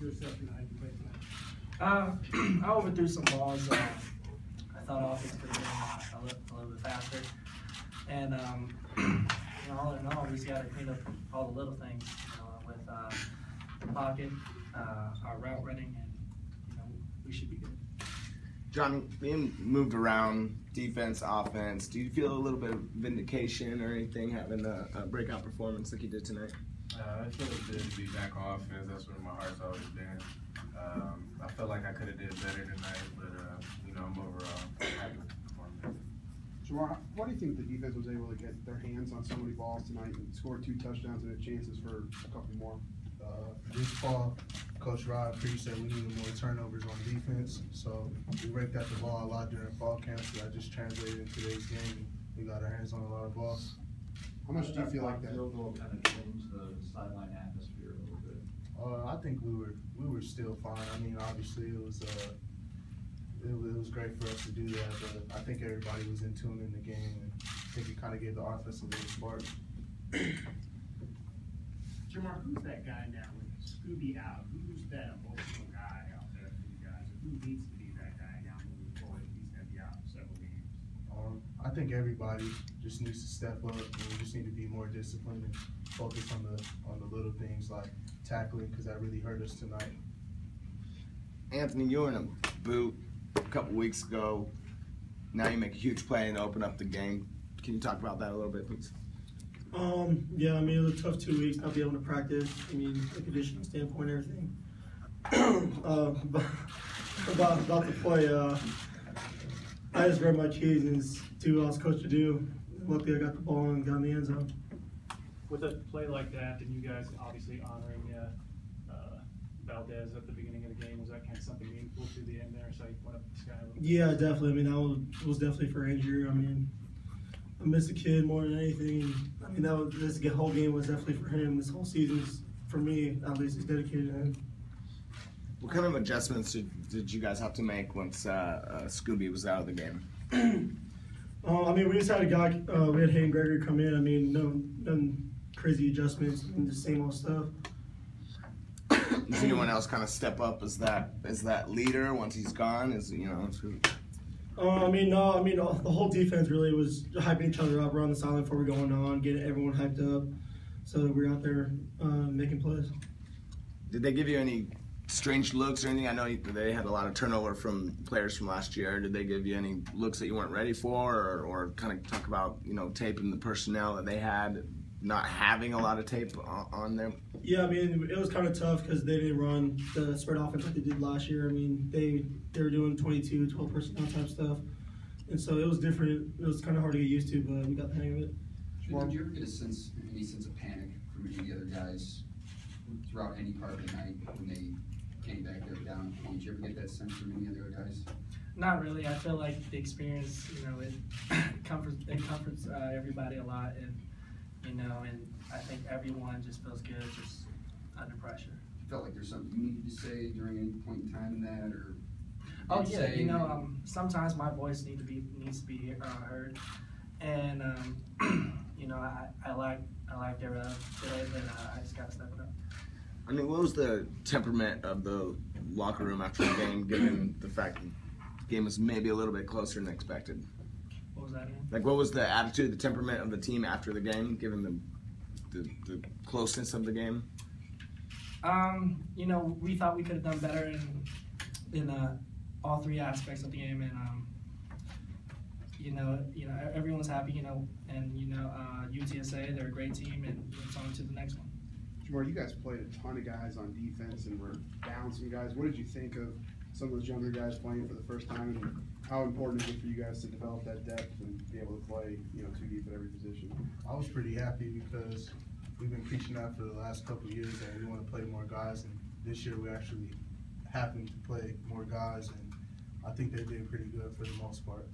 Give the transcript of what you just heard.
your assessment of how you played tonight? I overthrew some balls. I thought offense could have been a little bit faster. And all in all, we just got to clean up all the little things, with the pocket, our route running, and we should be good. John, being moved around, defense, offense, do you feel a little bit of vindication or anything having a breakout performance like you did tonight? I feel good to be back on offense. That's where my heart's always been. I felt like I could have did better tonight, but I'm overall happy with the performance. Jamar, why do you think the defense was able to get their hands on so many balls tonight and score 2 touchdowns and have chances for a couple more? This fall, Coach Rod Priest said we needed more turnovers on defense, so we raked out the ball a lot during fall camp, so that just translated in today's game. We got our hands on a lot of balls. How much do you feel like that? Field goal kind of changed the sideline atmosphere a little bit. I think we were still fine. I mean, obviously it was great for us to do that, but I think everybody was in tune in the game, and I think it kind of gave the offense a little spark. Jamar, who's that guy now with Scooby out? Who's that emotional guy out there for you guys? Who needs to be that guy now moving forward if he's going to be out for several games? I think everybody just needs to step up, and we just need to be more disciplined and focus on the little things like tackling, because that really hurt us tonight. Anthony, you were in a boot a couple weeks ago. Now you make a huge play and open up the game. Can you talk about that a little bit, please? Yeah, I mean, it was a tough 2 weeks not being able to practice. I mean, the conditioning standpoint, everything. About the play, I just read my keys and do what I was coached to do. Luckily, I got the ball and got in the end zone. With a play like that, and you guys obviously honoring Valdez at the beginning of the game, was that kind of something meaningful to the end there? So you went up the sky a little bit? Yeah, definitely. I mean, that was definitely for injury. I mean, I missed the kid more than anything. I mean, this whole game was definitely for him. This whole season is, for me, at least, is dedicated to him. What kind of adjustments did you guys have to make once Scooby was out of the game? I mean, we just had a guy, we had Hayden Gregory come in. I mean, none crazy adjustments and the same old stuff. Does anyone else kind of step up as that leader once he's gone? I mean, the whole defense really was hyping each other up. We're on the sideline before we're going on, getting everyone hyped up. So we're out there making plays. Did they give you any strange looks or anything? I know they had a lot of turnover from players from last year. Did they give you any looks that you weren't ready for, or kind of talk about tape and the personnel that they had not having a lot of tape on them? Yeah, I mean, it was kind of tough because they didn't run the spread offense like they did last year. I mean, they were doing 22, 12 personnel type stuff. And so it was different. It was kind of hard to get used to, but we got the hang of it. Did you ever get any sense of panic from any of the other guys throughout any part of the night when they came back there down? Did you ever get that sense from any of the other guys? Not really. I feel like the experience, it comforts everybody a lot, and I think everyone just feels good, just under pressure. You felt like there's something you needed to say during any point in time in that, or? Oh yeah, sometimes my voice needs to be heard, and I like their today, but I just gotta step it up. I mean, what was the temperament of the locker room after the game, given the fact that the game was maybe a little bit closer than expected? What was that again? Like, what was the attitude, the temperament of the team after the game, given the closeness of the game? We thought we could have done better in all 3 aspects of the game, and everyone's happy, and UTSA, they're a great team, and it's on to the next one. Jamar, you guys played a ton of guys on defense and were down some guys. What did you think of some of those younger guys playing for the first time, and how important is it for you guys to develop that depth and be able to play, 2 deep at every position? I was pretty happy because we've been preaching that for the last couple of years that we want to play more guys, and this year we actually happened to play more guys, and I think they did pretty good for the most part.